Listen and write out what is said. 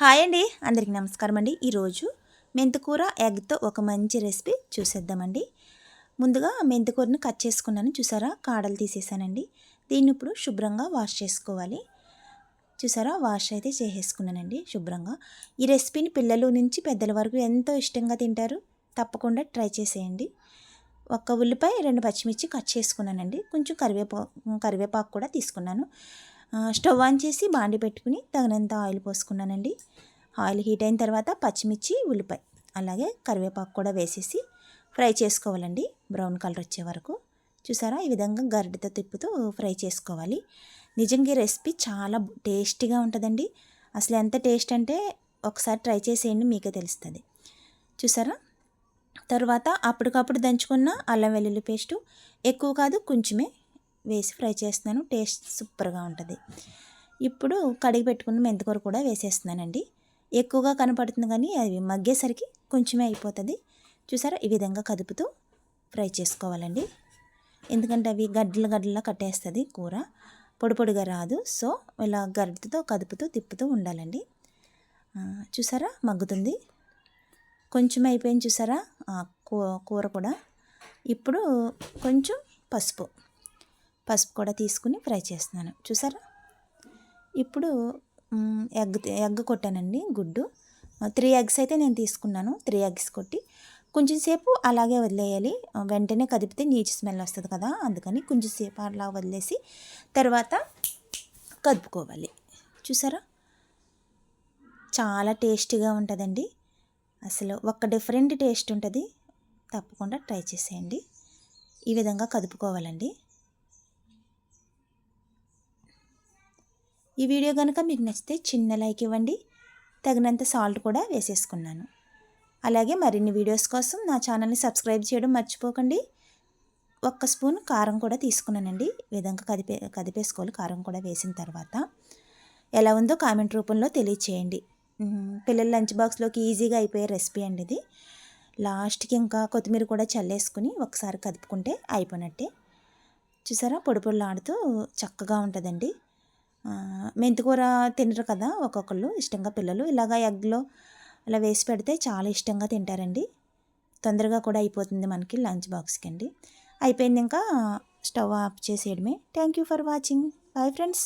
Hi అండి, అందరికీ నమస్కారం అండి. ఈరోజు మెంతికూర ఎగ్తో ఒక మంచి రెసిపీ చూసేద్దామండి. ముందుగా మెంతికూరని కట్ చేసుకున్నాను, చూసారా కాడలు తీసేసానండి. దీన్ని ఇప్పుడు శుభ్రంగా వాష్ చేసుకోవాలి. చూసారా వాష్ అయితే చేసేసుకున్నానండి శుభ్రంగా. ఈ రెసిపీని పిల్లలు నుంచి పెద్దల వరకు ఎంతో ఇష్టంగా తింటారు, తప్పకుండా ట్రై చేసేయండి. ఒక్క ఉల్లిపాయ 2 పచ్చిమిర్చి కట్ చేసుకున్నానండి. కొంచెం కరివేపాకు కూడా తీసుకున్నాను. స్టవ్ ఆన్ చేసి బాండి పెట్టుకుని తగినంత ఆయిల్ పోసుకున్నానండి. ఆయిల్ హీట్ అయిన తర్వాత పచ్చిమిర్చి, ఉల్లిపాయ అలాగే కరివేపాకు కూడా వేసేసి ఫ్రై చేసుకోవాలండి, బ్రౌన్ కలర్ వచ్చే వరకు. చూసారా ఈ విధంగా గరిటెతో తిప్పుతూ ఫ్రై చేసుకోవాలి. నిజంగా ఈ రెసిపీ చాలా టేస్టీగా ఉంటుందండి. అసలు ఎంత టేస్ట్ అంటే ఒకసారి ట్రై చేసేయండి, మీకే తెలుస్తుంది. చూసారా తర్వాత అప్పటికప్పుడు దంచుకున్న అల్లం వెల్లుల్లి పేస్టు ఎక్కువ కాదు కొంచెమే వేసి ఫ్రై చేస్తున్నాను. టేస్ట్ సూపర్గా ఉంటుంది. ఇప్పుడు కడిగి పెట్టుకున్న మెంతికూర కూడా వేసేస్తున్నానండి. ఎక్కువగా కనపడుతుంది కానీ అవి మగ్గేసరికి కొంచెమే అయిపోతుంది. చూసారా ఈ విధంగా కదుపుతూ ఫ్రై చేసుకోవాలండి. ఎందుకంటే అవి గడ్డలా కట్టేస్తుంది కూర, పొడి పొడిగా రాదు. సో ఇలా గరిటెతో కదుపుతూ తిప్పుతూ ఉండాలండి. చూసారా మగ్గుతుంది, కొంచెం అయిపోయింది. చూసారా కూర కూడా. ఇప్పుడు కొంచెం పసుపు కూడా తీసుకుని ఫ్రై చేస్తున్నాను. చూసారా ఇప్పుడు ఎగ్ కొట్టానండి, గుడ్డు 3 ఎగ్స్ అయితే నేను తీసుకున్నాను. 3 ఎగ్స్ కొట్టి కొంచెం సేపు అలాగే వదిలేయాలి. వెంటనే కదిపితే నీచు స్మెల్ వస్తుంది కదా, అందుకని కొంచెం సేపు అలా వదిలేసి తర్వాత కదుపుకోవాలి. చూసారా చాలా టేస్టీగా ఉంటుందండి. అసలు ఒక డిఫరెంట్ టేస్ట్ ఉంటుంది, తప్పకుండా ట్రై చేసేయండి. ఈ విధంగా కదుపుకోవాలండి. ఈ వీడియో కనుక మీకు నచ్చితే చిన్న లైక్ ఇవ్వండి. తగినంత సాల్ట్ కూడా వేసేసుకున్నాను. అలాగే మరిన్ని వీడియోస్ కోసం నా ఛానల్ని సబ్స్క్రైబ్ చేయడం మర్చిపోకండి. 1 స్పూన్ కారం కూడా తీసుకున్నానండి. ఈ విధంగా కదిపేసుకోవాలి. కారం కూడా వేసిన తర్వాత ఎలా ఉందో కామెంట్ రూపంలో తెలియచేయండి. పిల్లల లంచ్ బాక్స్లోకి ఈజీగా అయిపోయే రెసిపీ అండి ఇది. లాస్ట్కి ఇంకా కొత్తిమీర కూడా చల్లేసుకుని ఒకసారి కదుపుకుంటే అయిపోయినట్టే. చూసారా పొడి పొడిలాడుతూ చక్కగా ఉంటుందండి. మెంతికూర తినరు కదా ఒక్కొక్కళ్ళు ఇష్టంగా పిల్లలు, ఇలాగా ఎగ్లో అలా వేసి పెడితే చాలా ఇష్టంగా తింటారండి. తొందరగా కూడా అయిపోతుంది మనకి లంచ్ బాక్స్కి అండి. అయిపోయింది, ఇంకా స్టవ్ ఆఫ్ చేసేయడమే. Thank you for watching. Bye friends.